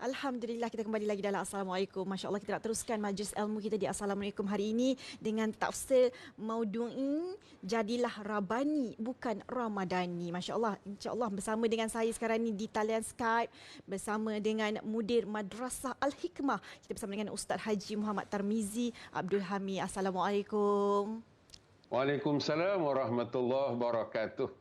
Alhamdulillah, kita kembali lagi dalam Assalamualaikum. Masya Allah, kita nak teruskan majlis ilmu kita di Assalamualaikum hari ini dengan tafsir maudu'i Jadilah Rabbani bukan Ramadani. Masya Allah, insya Allah bersama dengan saya sekarang ni di talian Skype bersama dengan Mudir Madrasah Al-Hikmah. Kita bersama dengan Ustaz Haji Muhammad Tarmizi Abdul Hamid. Assalamualaikum. Waalaikumsalam warahmatullahi wabarakatuh.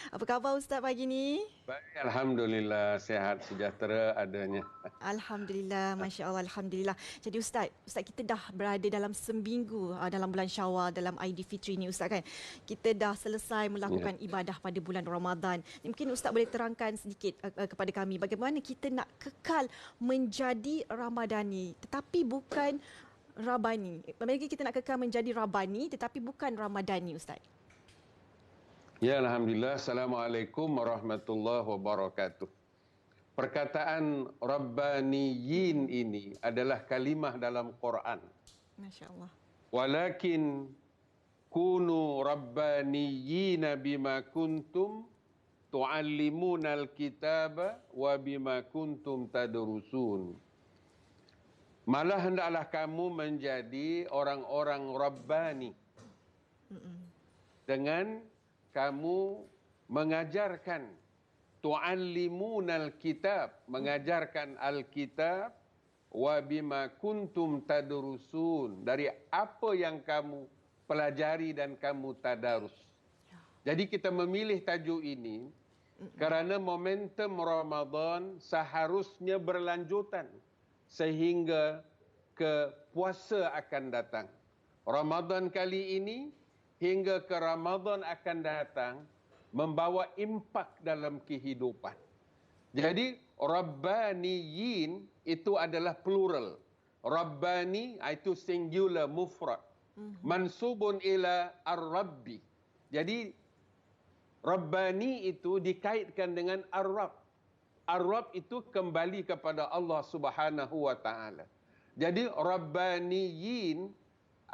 Apa khabar Ustaz pagi ni? Baik, Alhamdulillah, sihat sejahtera adanya. Alhamdulillah, Masya Allah, Alhamdulillah. Jadi Ustaz kita dah berada dalam seminggu dalam bulan Syawal, dalam Aidilfitri ni Ustaz kan. Kita dah selesai melakukan ibadah pada bulan Ramadan. Mungkin Ustaz boleh terangkan sedikit kepada kami bagaimana kita nak kekal menjadi Ramadani tetapi bukan Rabani. Bagaimana kita nak kekal menjadi Rabani tetapi bukan Ramadani Ustaz? Ya, Alhamdulillah. Assalamualaikum warahmatullahi wabarakatuh. Perkataan Rabbaniyin ini adalah kalimah dalam Quran. Masya Allah. Walakin kunu Rabbaniyina bima kuntum tu'allimunal kitaba wa bima kuntum tadrusun. Malah hendaklah kamu menjadi orang-orang Rabbani. Dengan kamu mengajarkan tu'allimunal kitab, mengajarkan Alkitab, wa bima kuntum tadrusun, dari apa yang kamu pelajari dan kamu tadarus. Jadi kita memilih tajuk ini kerana momentum Ramadan seharusnya berlanjutan sehingga ke puasa akan datang. Ramadan kali ini hingga ke Ramadan akan datang membawa impak dalam kehidupan. Jadi Rabbaniyin itu adalah plural. Rabbani itu singular mufrad. Mansubun ila ar-Rabbi. Jadi Rabbani itu dikaitkan dengan ar-Rabb. Ar-Rabb itu kembali kepada Allah Subhanahu wa taala. Jadi Rabbaniyin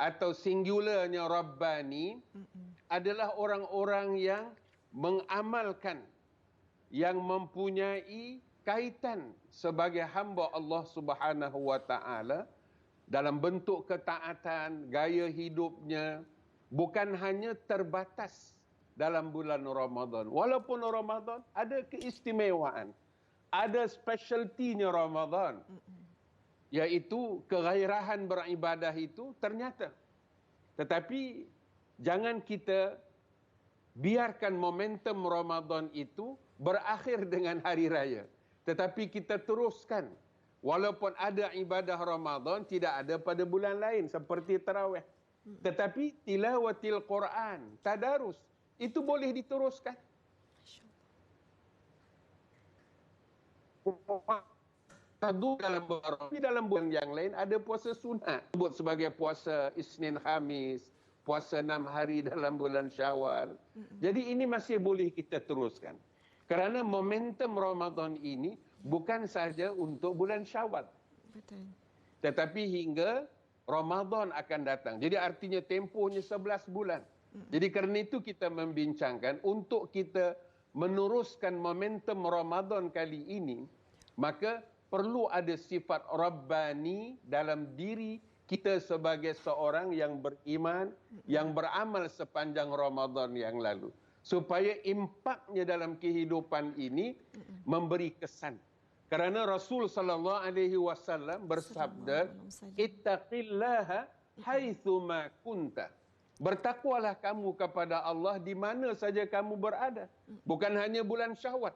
atau singularnya Rabbani adalah orang-orang yang mengamalkan, yang mempunyai kaitan sebagai hamba Allah Subhanahu wa taala dalam bentuk ketaatan, gaya hidupnya bukan hanya terbatas dalam bulan Ramadan. Walaupun Ramadan ada keistimewaan, ada specialtinya Ramadan. Iaitu kegairahan beribadah itu ternyata. Tetapi jangan kita biarkan momentum Ramadan itu berakhir dengan hari raya. Tetapi kita teruskan. Walaupun ada ibadah Ramadan, tidak ada pada bulan lain seperti tarawih. Tetapi tilawatil Quran, tadarus, itu boleh diteruskan. Dalam bulan yang lain ada puasa sunat, sebut sebagai puasa Isnin Khamis, puasa 6 hari dalam bulan Syawal. Jadi ini masih boleh kita teruskan. Kerana momentum Ramadan ini bukan saja untuk bulan Syawal. Betul. Tetapi hingga Ramadan akan datang. Jadi artinya tempohnya 11 bulan. Jadi kerana itu kita membincangkan untuk kita meneruskan momentum Ramadan kali ini, maka perlu ada sifat Rabbani dalam diri kita sebagai seorang yang beriman, yang beramal sepanjang Ramadan yang lalu. Supaya impaknya dalam kehidupan ini memberi kesan. Kerana Rasul SAW bersabda, Ittaqillaha haithuma kunta. Bertakwalah kamu kepada Allah di mana saja kamu berada. Bukan hanya bulan Syawal.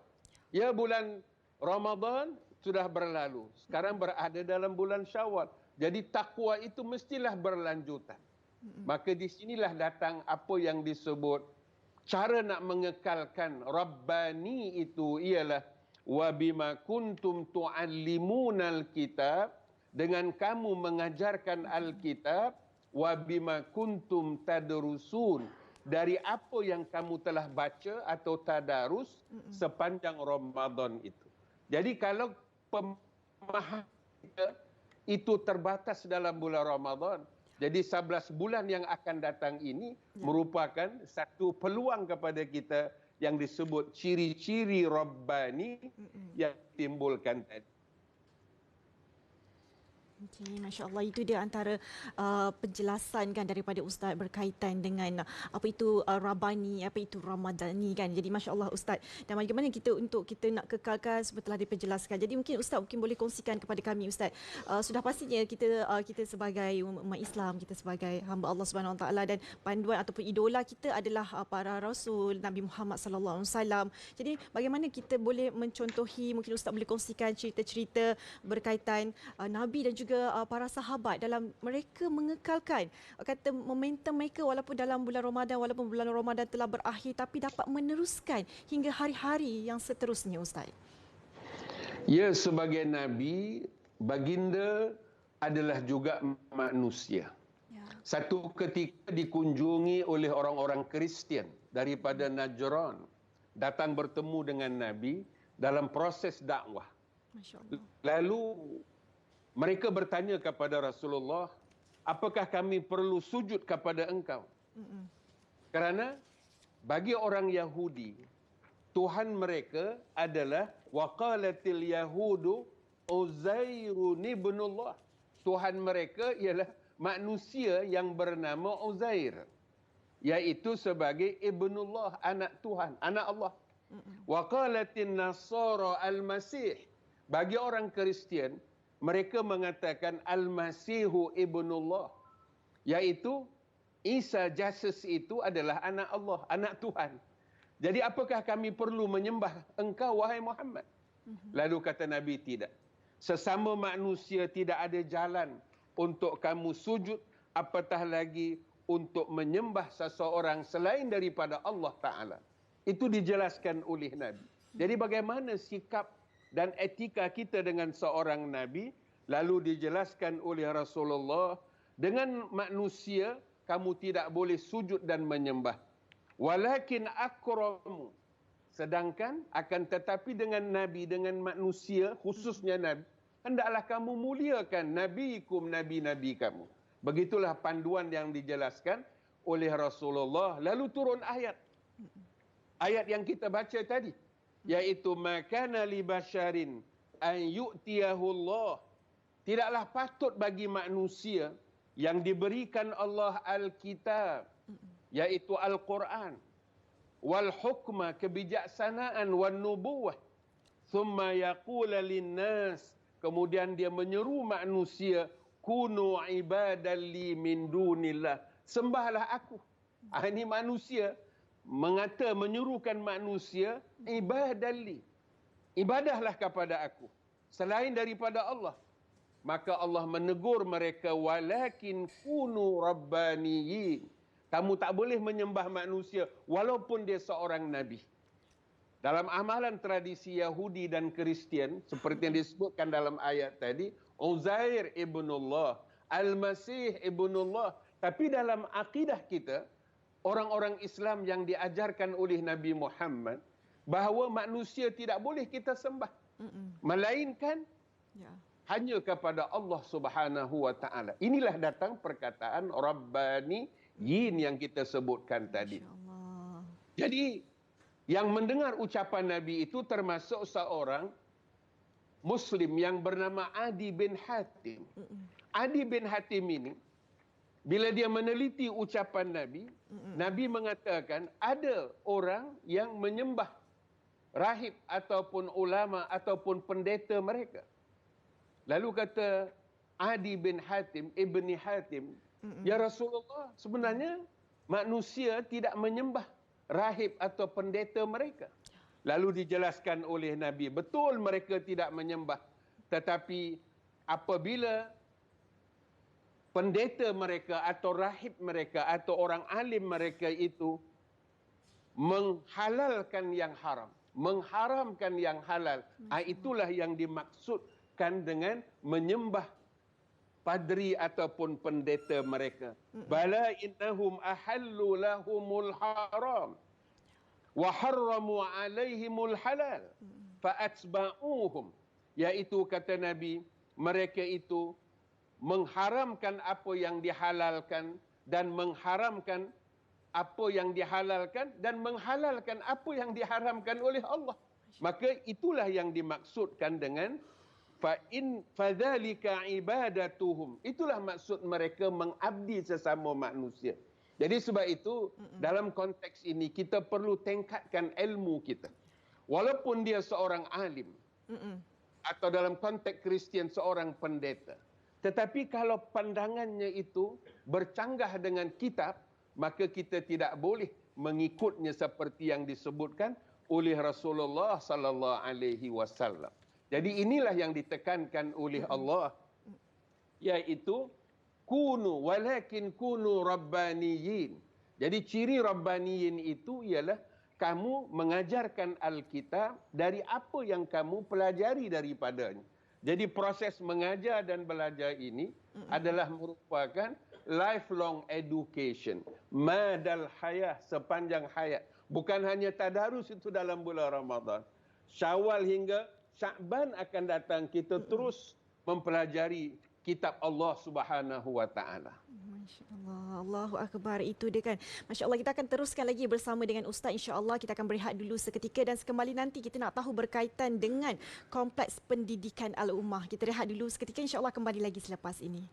Ya, bulan Ramadan sudah berlalu. Sekarang berada dalam bulan Syawal. Jadi takwa itu mestilah berlanjutan. Maka di sinilah datang apa yang disebut cara nak mengekalkan Rabbani itu ialah wa bima kuntum tu'allimunal kitab, dengan kamu mengajarkan Alkitab, wa bima kuntum tadrusun, dari apa yang kamu telah baca atau tadarus sepanjang Ramadan itu. Jadi kalau pemahaman kita itu terbatas dalam bulan Ramadan, jadi 11 bulan yang akan datang ini merupakan satu peluang kepada kita yang disebut ciri-ciri Rabbani yang timbulkan tadi. Okay, Masya Allah, itu dia antara penjelasan kan daripada Ustaz berkaitan dengan apa itu Rabbani, apa itu Ramadani kan. Jadi Masya Allah Ustaz, dan bagaimana kita nak kekalkan seperti telah diperjelaskan. Jadi mungkin Ustaz boleh kongsikan kepada kami Ustaz. Sudah pastinya kita sebagai umat Islam, kita sebagai hamba Allah Subhanahu Wa Taala, dan panduan ataupun idola kita adalah para rasul Nabi Muhammad sallallahu alaihi wasallam. Jadi bagaimana kita boleh mencontohi, mungkin Ustaz boleh kongsikan cerita-cerita berkaitan Nabi dan juga para sahabat dalam mereka mengekalkan kata momentum mereka walaupun dalam bulan Ramadan, walaupun bulan Ramadan telah berakhir, tapi dapat meneruskan hingga hari-hari yang seterusnya Ustaz. Ya, sebagai Nabi, baginda adalah juga manusia. Ya. Satu ketika dikunjungi oleh orang-orang Kristian daripada Najran, datang bertemu dengan Nabi dalam proses dakwah. Masya Allah. Lalu mereka bertanya kepada Rasulullah, apakah kami perlu sujud kepada engkau? Kerana bagi orang Yahudi, Tuhan mereka adalah waqalatil yahudu Uzairun ibnullah. Tuhan mereka ialah manusia yang bernama Uzair, iaitu sebagai ibnullah, anak Tuhan, anak Allah. Waqalatin nasara al-masih. Bagi orang Kristian, mereka mengatakan Al-Masihu Ibnullah, iaitu Isa Jesus itu adalah anak Allah, anak Tuhan. Jadi apakah kami perlu menyembah engkau, wahai Muhammad? Lalu kata Nabi, tidak. Sesama manusia tidak ada jalan untuk kamu sujud, apatah lagi untuk menyembah seseorang selain daripada Allah Ta'ala. Itu dijelaskan oleh Nabi. Jadi bagaimana sikap dan etika kita dengan seorang Nabi, lalu dijelaskan oleh Rasulullah, dengan manusia kamu tidak boleh sujud dan menyembah. Walakin akramu. Sedangkan akan tetapi dengan Nabi, dengan manusia, khususnya Nabi, hendaklah kamu muliakan nabiikum, nabi-nabi kamu. Begitulah panduan yang dijelaskan oleh Rasulullah. Lalu turun ayat. Ayat yang kita baca tadi, iaitu makana li basyarin an yu'tiyahu Allah. Tidaklah patut bagi manusia yang diberikan Allah Al-Kitab, iaitu Al-Quran, wal hukma, kebijaksanaan, wan nubuwah, thumma yaqula linnas, kemudian dia menyeru manusia, kunu ibadan li min dunillah, sembahlah aku. Ini manusia menyuruhkan manusia, ibadan li, ibadahlah kepada aku selain daripada Allah. Maka Allah menegur mereka, walakin kunu rabbaniyin, kamu tak boleh menyembah manusia walaupun dia seorang nabi. Dalam amalan tradisi Yahudi dan Kristian, seperti yang disebutkan dalam ayat tadi, Uzair ibnullah, Al-Masih ibnullah. Tapi dalam akidah kita, orang-orang Islam yang diajarkan oleh Nabi Muhammad, bahawa manusia tidak boleh kita sembah, melainkan hanya kepada Allah Subhanahu Wa Taala. Inilah datang perkataan Rabbani Yin yang kita sebutkan tadi. Jadi yang mendengar ucapan Nabi itu termasuk seorang Muslim yang bernama Adi bin Hatim. Adi bin Hatim ini, bila dia meneliti ucapan Nabi, Nabi mengatakan ada orang yang menyembah rahib ataupun ulama ataupun pendeta mereka. Lalu kata Adi bin Hatim, Ibni Hatim, ya Rasulullah, sebenarnya manusia tidak menyembah rahib atau pendeta mereka. Lalu dijelaskan oleh Nabi, betul mereka tidak menyembah. Tetapi apabila pendeta mereka atau rahib mereka atau orang alim mereka itu menghalalkan yang haram, mengharamkan yang halal, itulah yang dimaksudkan dengan menyembah padri ataupun pendeta mereka. Bala innahum ahallu lahumul haram wa harramu alaihimul halal fa atba'uhum, iaitu kata Nabi, mereka itu mengharamkan apa yang dihalalkan dan mengharamkan apa yang dihalalkan dan menghalalkan apa yang diharamkan oleh Allah. Maka itulah yang dimaksudkan dengan fa in fadzalika ibadatuhum. Itulah maksud mereka mengabdi sesama manusia. Jadi sebab itu dalam konteks ini kita perlu tingkatkan ilmu kita. Walaupun dia seorang alim atau dalam konteks Kristian seorang pendeta. Tetapi kalau pandangannya itu bercanggah dengan kitab, maka kita tidak boleh mengikutnya seperti yang disebutkan oleh Rasulullah sallallahu alaihi wasallam. Jadi inilah yang ditekankan oleh Allah, yaitu kunu walakin kunu rabbaniyin. Jadi ciri rabbaniyin itu ialah kamu mengajarkan Alkitab dari apa yang kamu pelajari daripadanya. Jadi proses mengajar dan belajar ini adalah merupakan lifelong education. Madal hayat, sepanjang hayat. Bukan hanya tadarus itu dalam bulan Ramadan. Syawal hingga Sya'ban akan datang, kita terus mempelajari kitab Allah Subhanahu wa taala. Masya-Allah, Allahu akbar, itu dia kan. Masya-Allah, kita akan teruskan lagi bersama dengan Ustaz, insya-Allah. Kita akan berehat dulu seketika dan sekembali nanti kita nak tahu berkaitan dengan kompleks pendidikan al-ummah. Kita rehat dulu seketika, insya-Allah kembali lagi selepas ini.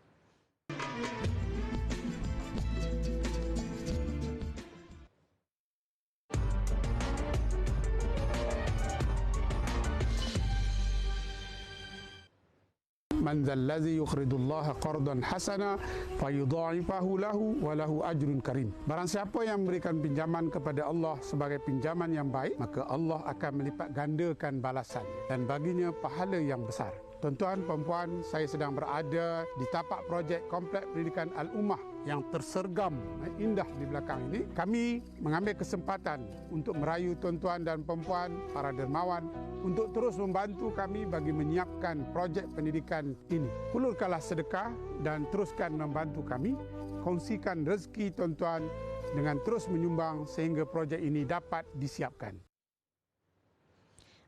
Man zallazi yuqridullaha qardan hasana fayudha'ifahu lahu wa lahu ajrun karim. Barang siapa yang memberikan pinjaman kepada Allah sebagai pinjaman yang baik, maka Allah akan melipat gandakan balasan dan baginya pahala yang besar. Tuan-tuan, puan-puan, saya sedang berada di tapak projek Kompleks Pendidikan Al-Ummah yang tersergam indah di belakang ini. Kami mengambil kesempatan untuk merayu tuan-tuan dan puan-puan, para dermawan, untuk terus membantu kami bagi menyiapkan projek pendidikan ini. Hulurkanlah sedekah dan teruskan membantu kami. Kongsikan rezeki tuan-tuan dengan terus menyumbang sehingga projek ini dapat disiapkan.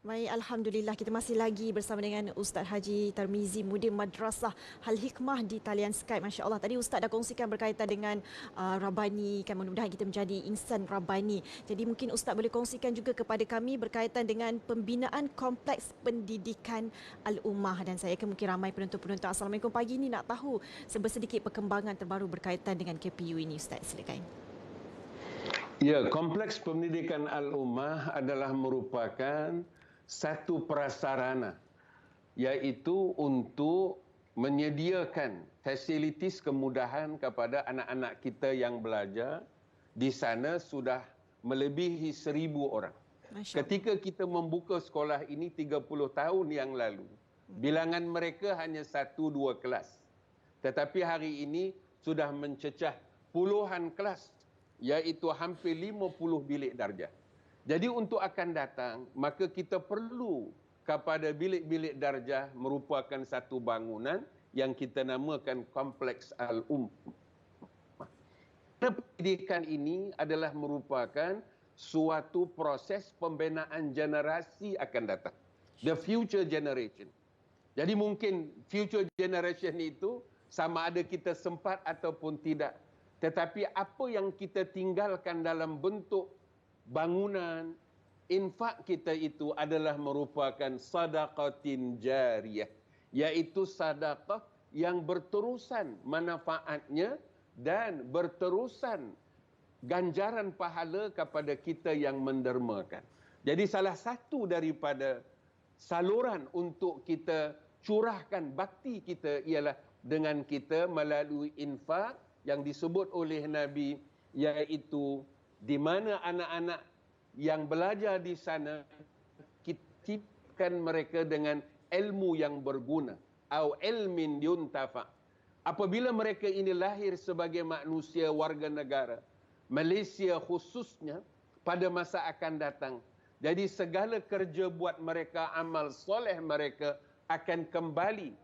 Baik, Alhamdulillah kita masih lagi bersama dengan Ustaz Haji Tarmizi, Mudir Madrasah Al-Hikmah di talian Skype. Masya Allah, tadi Ustaz dah kongsikan berkaitan dengan Rabbani, kan mudah-mudahan kita menjadi insan Rabbani. Jadi mungkin Ustaz boleh kongsikan juga kepada kami berkaitan dengan pembinaan kompleks pendidikan Al-Ummah. Dan saya yakin mungkin ramai penonton-penonton Assalamualaikum pagi ini nak tahu sedikit perkembangan terbaru berkaitan dengan KPU ini. Ustaz, silakan. Ya, kompleks pendidikan Al-Ummah adalah merupakan satu prasarana, iaitu untuk menyediakan fasilitis kemudahan kepada anak-anak kita yang belajar. Di sana sudah melebihi 1,000 orang. Ketika kita membuka sekolah ini 30 tahun yang lalu, bilangan mereka hanya 1-2 kelas. Tetapi hari ini sudah mencecah puluhan kelas, iaitu hampir 50 bilik darjah. Jadi untuk akan datang, maka kita perlu kepada bilik-bilik darjah merupakan satu bangunan yang kita namakan Kompleks Al-Ummah. Pendidikan ini adalah merupakan suatu proses pembinaan generasi akan datang. The future generation. Jadi mungkin future generation itu sama ada kita sempat ataupun tidak. Tetapi apa yang kita tinggalkan dalam bentuk bangunan, infak kita itu adalah merupakan sadaqatin jariyah, iaitu sedekah yang berterusan manfaatnya dan berterusan ganjaran pahala kepada kita yang mendermakan. Jadi salah satu daripada saluran untuk kita curahkan bakti kita ialah dengan kita melalui infak yang disebut oleh Nabi, iaitu di mana anak-anak yang belajar di sana kita ciptakan mereka dengan ilmu yang berguna, atau ilmin yuntafa. Apabila mereka ini lahir sebagai manusia warga negara Malaysia khususnya pada masa akan datang, jadi segala kerja buat mereka, amal soleh mereka akan kembali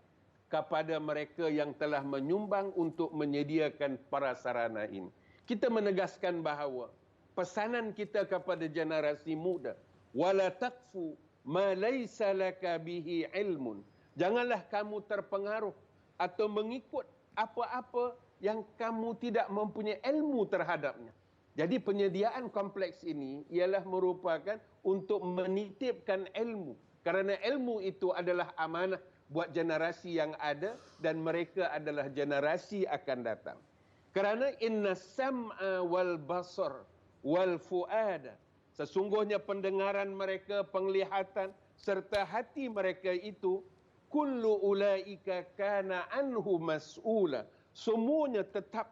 kepada mereka yang telah menyumbang untuk menyediakan prasarana ini. Kita menegaskan bahawa pesanan kita kepada generasi muda, wala taqfu ma laysa laka bihi ilmun. Janganlah kamu terpengaruh atau mengikut apa-apa yang kamu tidak mempunyai ilmu terhadapnya. Jadi penyediaan kompleks ini ialah merupakan untuk menitipkan ilmu. Kerana ilmu itu adalah amanah buat generasi yang ada dan mereka adalah generasi akan datang. Kerana inna sam'a wal basar wal fuada, sesungguhnya pendengaran mereka, penglihatan serta hati mereka itu, kullu ulaika kana anhu mas'ula, semuanya tetap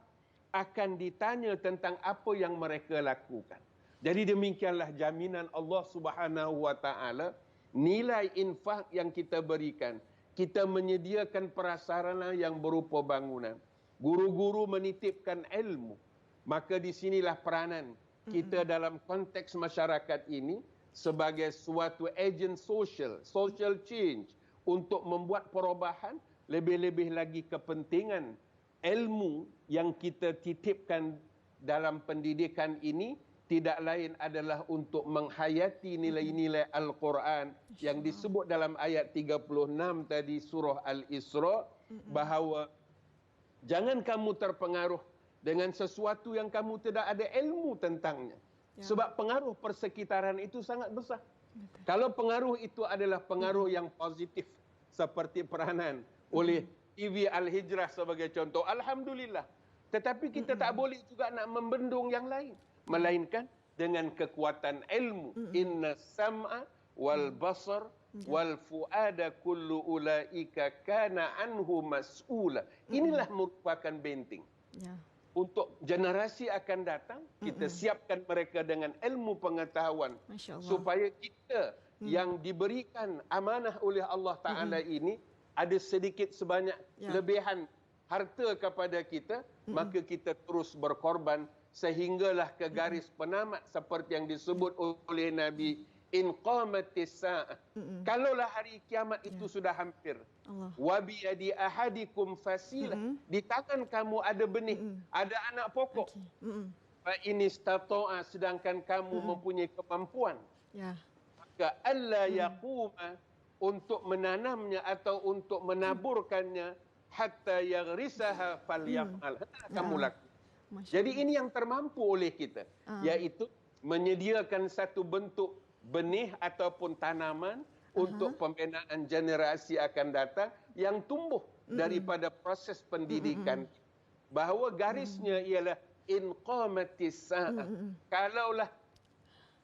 akan ditanya tentang apa yang mereka lakukan. Jadi demikianlah jaminan Allah Subhanahu wa taala, nilai infak yang kita berikan. Kita menyediakan prasarana yang berupa bangunan. Guru-guru menitipkan ilmu. Maka di sinilah peranan kita dalam konteks masyarakat ini sebagai suatu agen social change untuk membuat perubahan, lebih-lebih lagi kepentingan ilmu yang kita titipkan dalam pendidikan ini tidak lain adalah untuk menghayati nilai-nilai Al-Quran yang disebut dalam ayat 36 tadi surah Al-Isra, bahawa jangan kamu terpengaruh dengan sesuatu yang kamu tidak ada ilmu tentangnya. Sebab pengaruh persekitaran itu sangat besar. Kalau pengaruh itu adalah pengaruh yang positif, seperti peranan oleh TV Al-Hijrah sebagai contoh, alhamdulillah. Tetapi kita tak boleh juga nak membendung yang lain, melainkan dengan kekuatan ilmu. Inna sam'a wal basar wal fuada kullu ulaika kana anhu mas'ula. Inilah merupakan benteng. Untuk generasi akan datang, kita siapkan mereka dengan ilmu pengetahuan supaya kita yang diberikan amanah oleh Allah Ta'ala ini ada sedikit sebanyak lebihan harta kepada kita, maka kita terus berkorban sehinggalah ke garis penamat seperti yang disebut oleh Nabi, in qamatis sa'ah. Kalaulah hari kiamat itu sudah hampir, wa bi yadi ahadikum fasila, di tangan kamu ada benih, ada anak pokok. Fa in istata'a, sedangkan kamu mempunyai kemampuan, maka alla yaquma, untuk menanamnya atau untuk menaburkannya, hatta yaghrisaha falyaf'al, kamu lakukan. Jadi ini yang termampu oleh kita, yaitu menyediakan satu bentuk benih ataupun tanaman untuk pembinaan generasi akan datang yang tumbuh daripada proses pendidikan. Bahawa garisnya ialah in qamatis sa'ah, kalaulah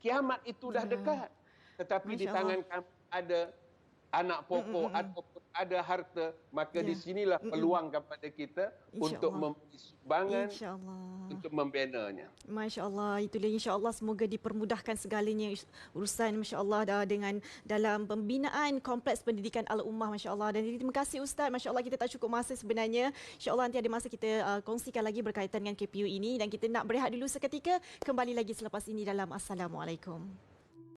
kiamat itu dah dekat, tetapi di tangan kamu ada anak pokok ataupun ada harta, maka di sinilah peluang kepada kita untuk memberi sumbangan, untuk membinanya. Masya Allah, itulah insya Allah semoga dipermudahkan segalanya urusan Masya Allah dengan dalam pembinaan kompleks pendidikan Al-Ummah Masya Allah. Dan terima kasih Ustaz, Masya Allah kita tak cukup masa sebenarnya. Insya Allah nanti ada masa kita kongsikan lagi berkaitan dengan KPU ini, dan kita nak berehat dulu seketika, kembali lagi selepas ini dalam Assalamualaikum.